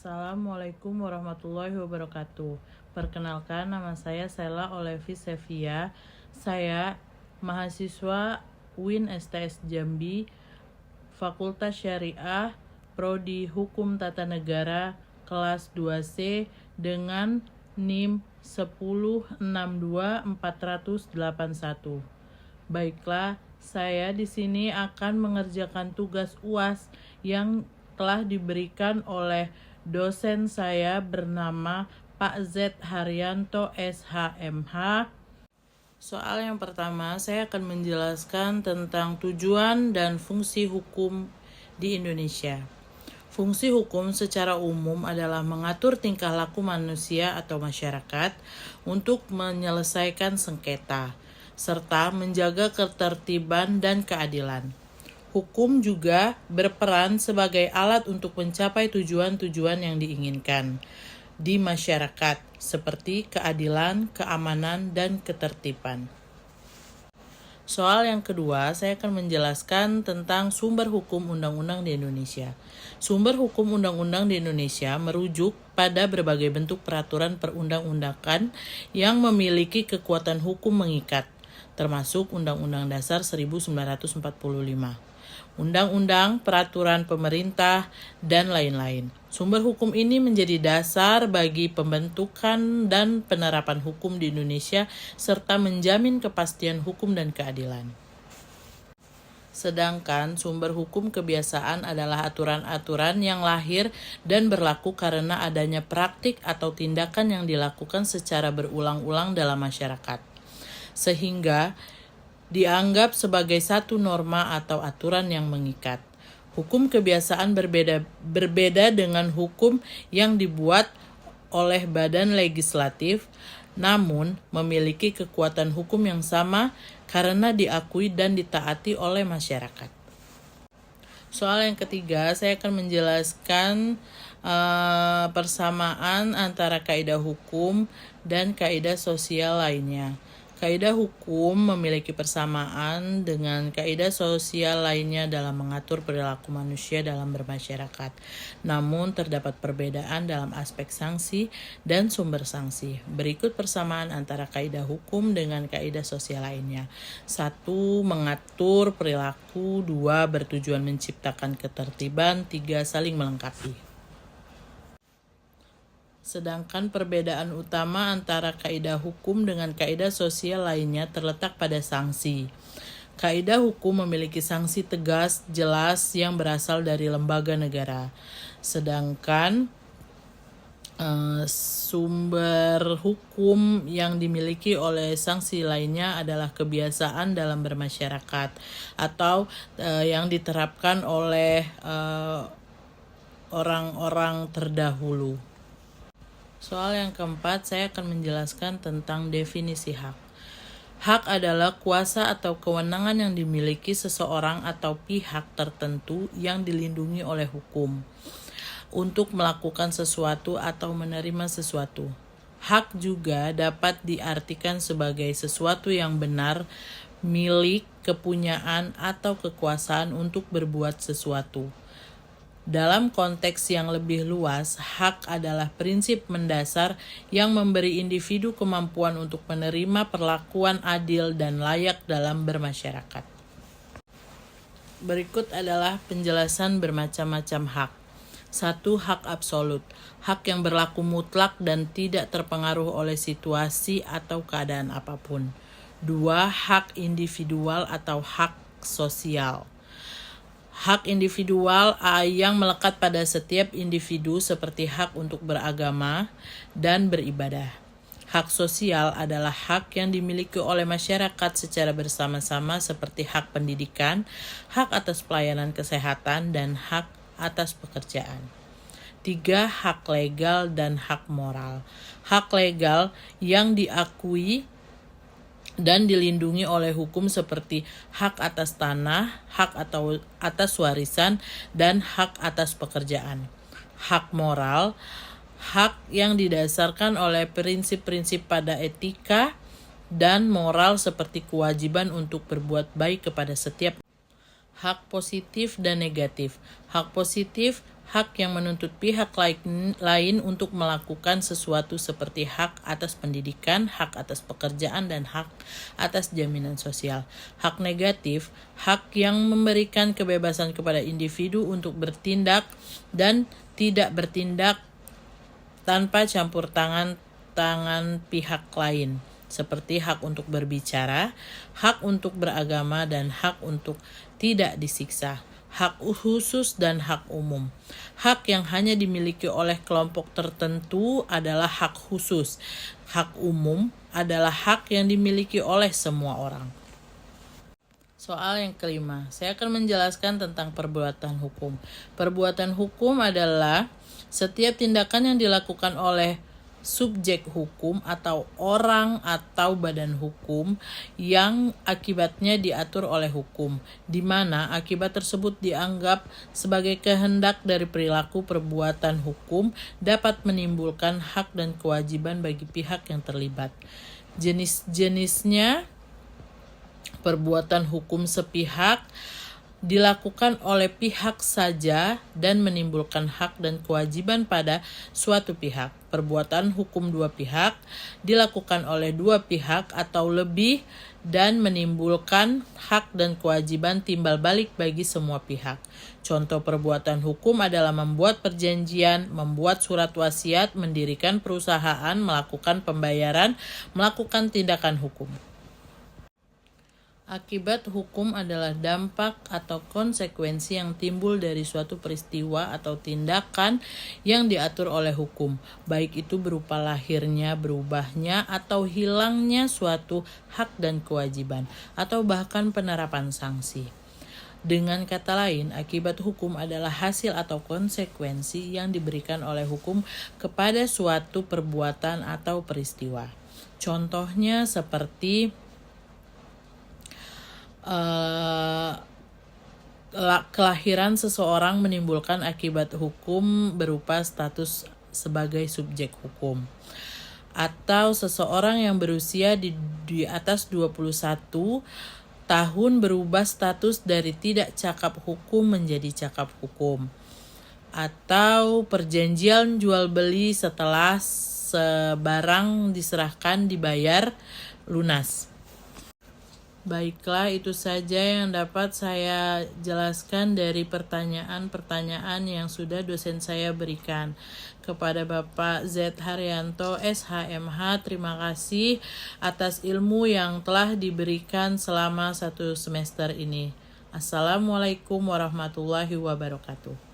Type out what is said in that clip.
Assalamualaikum warahmatullahi wabarakatuh. Perkenalkan, nama saya Sela Olevi Sevia. Saya mahasiswa UIN STS Jambi, Fakultas Syariah, Prodi Hukum Tata Negara, kelas 2C dengan NIM 1062481. Baiklah, saya di sini akan mengerjakan tugas UAS yang telah diberikan oleh dosen saya bernama Pak Z. Haryanto SHMH. Soal yang pertama, saya akan menjelaskan tentang tujuan dan fungsi hukum di Indonesia. Fungsi hukum secara umum adalah mengatur tingkah laku manusia atau masyarakat untuk menyelesaikan sengketa, serta menjaga ketertiban dan keadilan. Hukum juga berperan sebagai alat untuk mencapai tujuan-tujuan yang diinginkan di masyarakat, seperti keadilan, keamanan, dan ketertiban. Soal yang kedua, saya akan menjelaskan tentang sumber hukum undang-undang di Indonesia. Sumber hukum undang-undang di Indonesia merujuk pada berbagai bentuk peraturan perundang-undangan yang memiliki kekuatan hukum mengikat, termasuk Undang-Undang Dasar 1945. Undang-undang, peraturan pemerintah, dan lain-lain. Sumber hukum ini menjadi dasar bagi pembentukan dan penerapan hukum di Indonesia serta menjamin kepastian hukum dan keadilan. Sedangkan sumber hukum kebiasaan adalah aturan-aturan yang lahir dan berlaku karena adanya praktik atau tindakan yang dilakukan secara berulang-ulang dalam masyarakat, sehingga dianggap sebagai satu norma atau aturan yang mengikat. Hukum kebiasaan berbeda dengan hukum yang dibuat oleh badan legislatif, namun memiliki kekuatan hukum yang sama karena diakui dan ditaati oleh masyarakat. Soal yang ketiga, saya akan menjelaskan persamaan antara kaidah hukum dan kaidah sosial lainnya. Kaidah hukum memiliki persamaan dengan kaidah sosial lainnya dalam mengatur perilaku manusia dalam bermasyarakat. Namun terdapat perbedaan dalam aspek sanksi dan sumber sanksi. Berikut persamaan antara kaidah hukum dengan kaidah sosial lainnya. 1. Mengatur perilaku. 2. Bertujuan menciptakan ketertiban. 3. Saling melengkapi. Sedangkan perbedaan utama antara kaidah hukum dengan kaidah sosial lainnya terletak pada sanksi. Kaidah hukum memiliki sanksi tegas, jelas yang berasal dari lembaga negara. Sedangkan sumber hukum yang dimiliki oleh sanksi lainnya adalah kebiasaan dalam bermasyarakat atau yang diterapkan oleh orang-orang terdahulu. Soal yang keempat, saya akan menjelaskan tentang definisi hak. Hak adalah kuasa atau kewenangan yang dimiliki seseorang atau pihak tertentu yang dilindungi oleh hukum untuk melakukan sesuatu atau menerima sesuatu. Hak juga dapat diartikan sebagai sesuatu yang benar, milik, kepunyaan, atau kekuasaan untuk berbuat sesuatu. Dalam konteks yang lebih luas, hak adalah prinsip mendasar yang memberi individu kemampuan untuk menerima perlakuan adil dan layak dalam bermasyarakat. Berikut adalah penjelasan bermacam-macam hak. 1. Hak absolut. Hak yang berlaku mutlak dan tidak terpengaruh oleh situasi atau keadaan apapun. 2. Hak individual atau hak sosial. Hak individual yang melekat pada setiap individu seperti hak untuk beragama dan beribadah. Hak sosial adalah hak yang dimiliki oleh masyarakat secara bersama-sama seperti hak pendidikan, hak atas pelayanan kesehatan, dan hak atas pekerjaan. 3. Hak legal dan hak moral. Hak legal yang diakui dan dilindungi oleh hukum seperti hak atas tanah, hak atau atas warisan, dan hak atas pekerjaan. Hak moral, hak yang didasarkan oleh prinsip-prinsip pada etika dan moral seperti kewajiban untuk berbuat baik kepada setiap. Hak positif dan negatif. Hak positif, hak yang menuntut pihak lain untuk melakukan sesuatu seperti hak atas pendidikan, hak atas pekerjaan, dan hak atas jaminan sosial. Hak negatif, hak yang memberikan kebebasan kepada individu untuk bertindak dan tidak bertindak tanpa campur tangan pihak lain, seperti hak untuk berbicara, hak untuk beragama, dan hak untuk tidak disiksa. Hak khusus dan hak umum. Hak yang hanya dimiliki oleh kelompok tertentu adalah hak khusus. Hak umum adalah hak yang dimiliki oleh semua orang. Soal yang kelima, saya akan menjelaskan tentang perbuatan hukum. Perbuatan hukum adalah setiap tindakan yang dilakukan oleh subjek hukum atau orang atau badan hukum yang akibatnya diatur oleh hukum, di mana akibat tersebut dianggap sebagai kehendak dari perilaku perbuatan hukum dapat menimbulkan hak dan kewajiban bagi pihak yang terlibat. Jenis-jenisnya: perbuatan hukum sepihak, dilakukan oleh pihak saja dan menimbulkan hak dan kewajiban pada suatu pihak. Perbuatan hukum dua pihak, dilakukan oleh dua pihak atau lebih dan menimbulkan hak dan kewajiban timbal balik bagi semua pihak. Contoh perbuatan hukum adalah membuat perjanjian, membuat surat wasiat, mendirikan perusahaan, melakukan pembayaran, melakukan tindakan hukum. Akibat hukum adalah dampak atau konsekuensi yang timbul dari suatu peristiwa atau tindakan yang diatur oleh hukum, baik itu berupa lahirnya, berubahnya, atau hilangnya suatu hak dan kewajiban, atau bahkan penerapan sanksi. Dengan kata lain, akibat hukum adalah hasil atau konsekuensi yang diberikan oleh hukum kepada suatu perbuatan atau peristiwa. Contohnya seperti kelahiran seseorang menimbulkan akibat hukum berupa status sebagai subjek hukum, atau seseorang yang berusia di atas 21 tahun berubah status dari tidak cakap hukum menjadi cakap hukum, atau perjanjian jual beli setelah sebarang diserahkan dibayar lunas. Baiklah, itu saja yang dapat saya jelaskan dari pertanyaan-pertanyaan yang sudah dosen saya berikan. Kepada Bapak Z. Haryanto, SHMH, terima kasih atas ilmu yang telah diberikan selama 1 semester ini. Assalamualaikum warahmatullahi wabarakatuh.